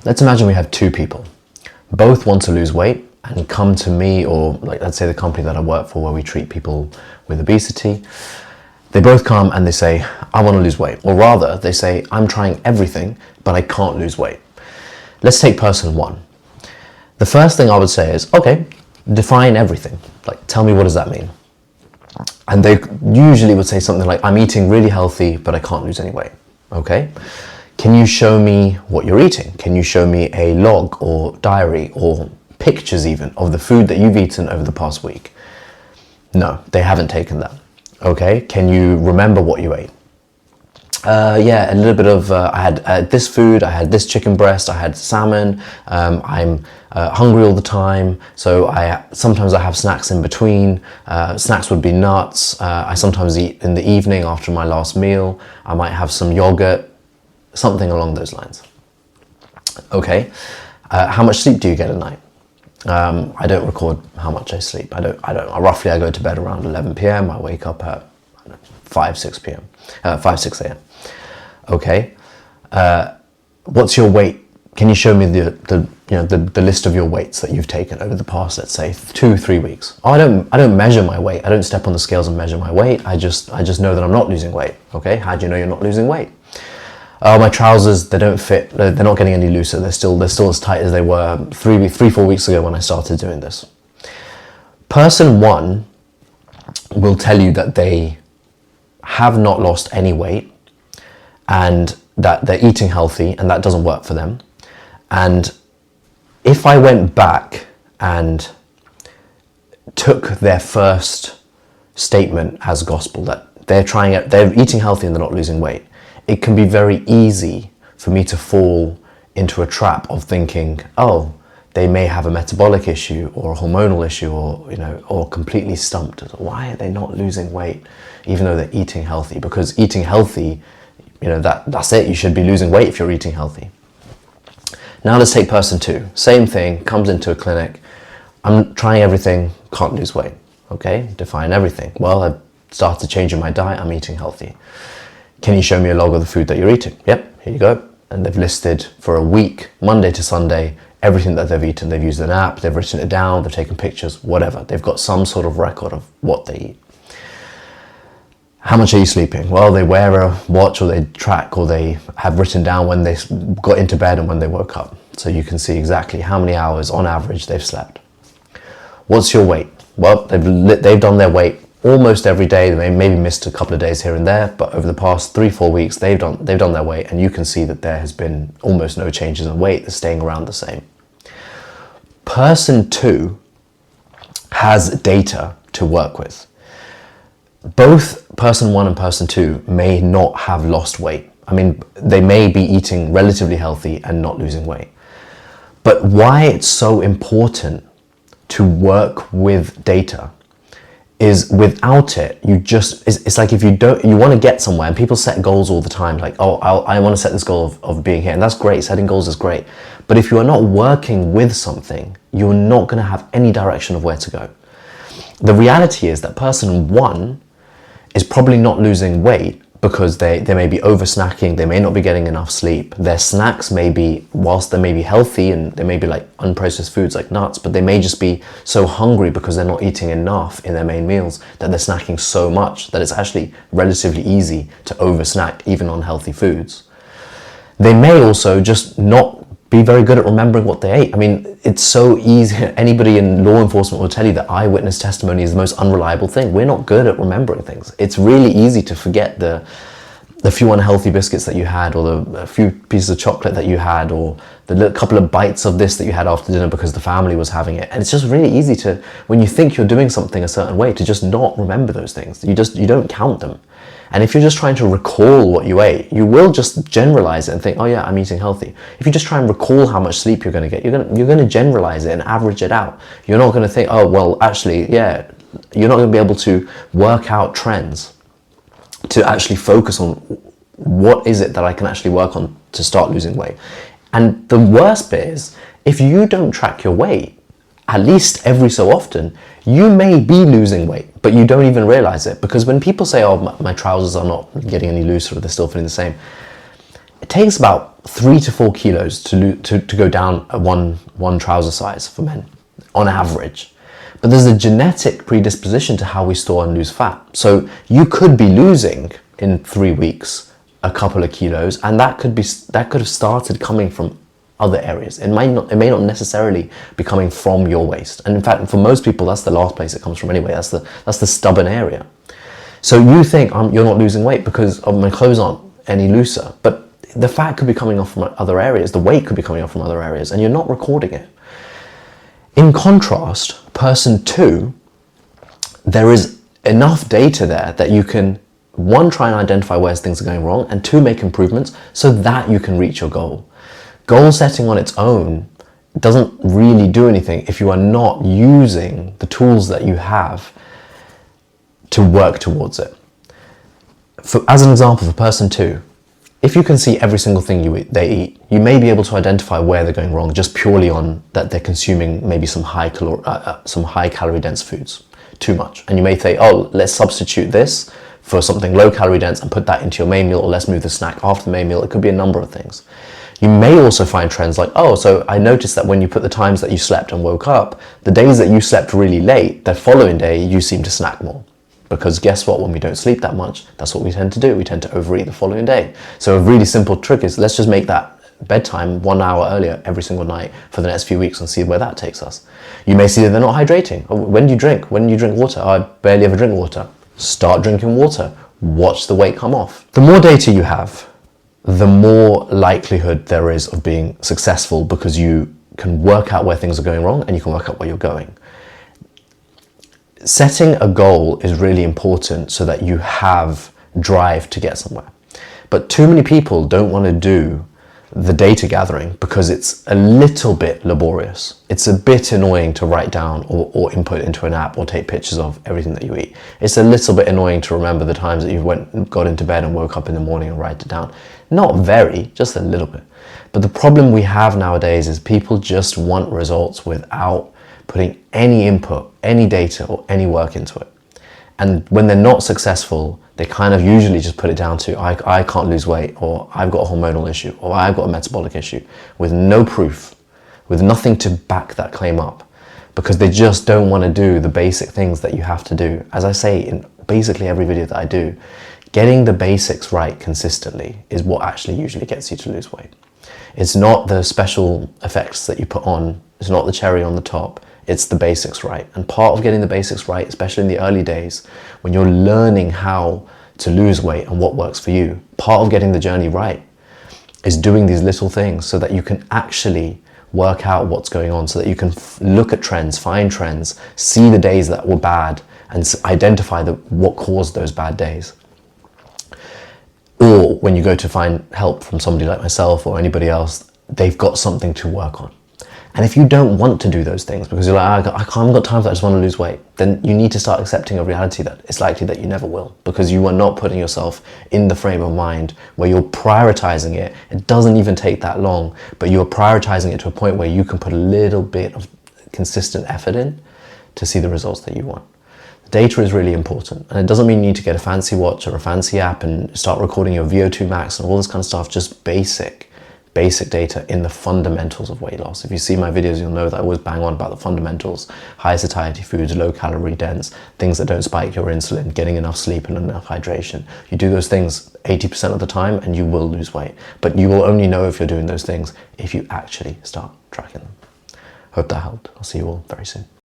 let's imagine we have two people. Both want to lose weight and come to me, or like let's say the company that I work for where we treat people with obesity. They both come and they say, I want to lose weight. Or rather, they say, I'm trying everything, but I can't lose weight. Let's take person one. The first thing I would say is, okay, define everything. Like, tell me, what does that mean? And they usually would say something like, I'm eating really healthy, but I can't lose any weight. Okay. Can you show me what you're eating? Can you show me a log or diary or pictures even of the food that you've eaten over the past week? No, they haven't taken that. Okay. Can you remember what you ate? Yeah, a little bit of, I had this food, I had this chicken breast, I had salmon, I'm hungry all the time, so sometimes I have snacks in between. Snacks would be nuts. I sometimes eat in the evening after my last meal. I might have some yogurt, something along those lines. Okay, how much sleep do you get at night? I don't record how much I sleep. I don't. Roughly, I go to bed around 11 p.m. I wake up at 6 a.m. Okay. What's your weight? Can you show me the list of your weights that you've taken over the past, let's say 2-3 weeks? Oh, I don't measure my weight. I don't step on the scales and measure my weight. I just know that I'm not losing weight. Okay. How do you know you're not losing weight? Oh, my trousers, they don't fit. They're not getting any looser. They're still as tight as they were 3-4 weeks ago when I started doing this. Person one will tell you that they have not lost any weight and that they're eating healthy and that doesn't work for them. And if I went back and took their first statement as gospel, that they're eating healthy and they're not losing weight, it can be very easy for me to fall into a trap of thinking, oh, they may have a metabolic issue or a hormonal issue, or completely stumped. Why are they not losing weight even though they're eating healthy? Because eating healthy, that's it. You should be losing weight if you're eating healthy. Now let's take person two. Same thing, comes into a clinic. I'm trying everything, can't lose weight. Okay, define everything. Well, I started changing my diet, I'm eating healthy. Can you show me a log of the food that you're eating? Yep, here you go. And they've listed for a week, Monday to Sunday, everything that they've eaten. They've used an app, they've written it down, they've taken pictures, whatever. They've got some sort of record of what they eat. How much are you sleeping? Well, they wear a watch or they track or they have written down when they got into bed and when they woke up. So you can see exactly how many hours on average they've slept. What's your weight? Well, they've done their weight almost every day. They maybe missed a couple of days here and there, but over the past 3-4 weeks, they've done their weight, and you can see that there has been almost no changes in weight. They're staying around the same. Person two has data to work with. Both person one and person two may not have lost weight. I mean, they may be eating relatively healthy and not losing weight. But why it's so important to work with data is without it, it's like if you want to get somewhere, and people set goals all the time, like, oh, I want to set this goal of being here, and that's great, setting goals is great. But if you are not working with something, you're not going to have any direction of where to go. The reality is that person one is probably not losing weight because they may be over snacking, they may not be getting enough sleep. Their snacks may be, whilst they may be healthy and they may be like unprocessed foods like nuts, but they may just be so hungry because they're not eating enough in their main meals that they're snacking so much that it's actually relatively easy to over snack even on healthy foods. They may also just not be very good at remembering what they ate. I mean, it's so easy. Anybody in law enforcement will tell you that eyewitness testimony is the most unreliable thing. We're not good at remembering things. It's really easy to forget the few unhealthy biscuits that you had, or the few pieces of chocolate that you had, or the couple of bites of this that you had after dinner because the family was having it. And it's just really easy to, when you think you're doing something a certain way, to just not remember those things. You don't count them. And if you're just trying to recall what you ate, you will just generalize it and think, oh yeah, I'm eating healthy. If you just try and recall how much sleep you're going to get, you're going to generalize it and average it out. You're not going to think, oh, well, actually, yeah, you're not going to be able to work out trends to actually focus on what is it that I can actually work on to start losing weight. And the worst bit is, if you don't track your weight, at least every so often, you may be losing weight, but you don't even realize it. Because when people say, oh, my trousers are not getting any looser, or they're still feeling the same, it takes about 3 to 4 kilos to go down one trouser size for men, on average. But there's a genetic predisposition to how we store and lose fat. So you could be losing in 3 weeks a couple of kilos, and that could have started coming from other areas. It may not necessarily be coming from your waist. And in fact, for most people, that's the last place it comes from anyway. That's the stubborn area. So you think you're not losing weight because my clothes aren't any looser, but the fat could be coming off from other areas. The weight could be coming off from other areas, and you're not recording it. In contrast, person 2, there is enough data there that you can, 1, try and identify where things are going wrong, and 2, make improvements so that you can reach your goal. Goal setting on its own doesn't really do anything if you are not using the tools that you have to work towards it. As an example, for person 2, if you can see every single thing they eat, you may be able to identify where they're going wrong just purely on that they're consuming maybe some high calorie dense foods, too much. And you may say, oh, let's substitute this for something low calorie dense and put that into your main meal, or let's move the snack after the main meal. It could be a number of things. You may also find trends like, oh, so I noticed that when you put the times that you slept and woke up, the days that you slept really late, the following day you seem to snack more. Because guess what, when we don't sleep that much, that's what we tend to do. We tend to overeat the following day. So a really simple trick is, let's just make that bedtime 1 hour earlier every single night for the next few weeks and see where that takes us. You may see that they're not hydrating. Oh, when do you drink? When do you drink water? Oh, I barely ever drink water. Start drinking water. Watch the weight come off. The more data you have, the more likelihood there is of being successful, because you can work out where things are going wrong and you can work out where you're going. Setting a goal is really important so that you have drive to get somewhere. But too many people don't want to do the data gathering because it's a little bit laborious. It's a bit annoying to write down or input into an app or take pictures of everything that you eat. It's a little bit annoying to remember the times that you got into bed and woke up in the morning and write it down. Not very, just a little bit. But the problem we have nowadays is people just want results without putting any input, any data, or any work into it. And when they're not successful, they kind of usually just put it down to, I can't lose weight, or I've got a hormonal issue, or I've got a metabolic issue, with no proof, with nothing to back that claim up, because they just don't want to do the basic things that you have to do. As I say in basically every video that I do, getting the basics right consistently is what actually usually gets you to lose weight. It's not the special effects that you put on, it's not the cherry on the top, it's the basics right. And part of getting the basics right, especially in the early days, when you're learning how to lose weight and what works for you, part of getting the journey right is doing these little things so that you can actually work out what's going on, so that you can look at trends, find trends, see the days that were bad, and identify what caused those bad days. Or when you go to find help from somebody like myself or anybody else, they've got something to work on. And if you don't want to do those things because you're like, I haven't got time for that, I just want to lose weight, then you need to start accepting a reality that it's likely that you never will, because you are not putting yourself in the frame of mind where you're prioritizing it. It doesn't even take that long, but you're prioritizing it to a point where you can put a little bit of consistent effort in to see the results that you want. Data is really important, and it doesn't mean you need to get a fancy watch or a fancy app and start recording your VO2 max and all this kind of stuff. Just basic data in the fundamentals of weight loss. If you see my videos, you'll know that I always bang on about the fundamentals: high satiety foods, low calorie dense, things that don't spike your insulin, getting enough sleep and enough hydration. You do those things 80% of the time and you will lose weight, but you will only know if you're doing those things if you actually start tracking them. Hope that helped. I'll see you all very soon.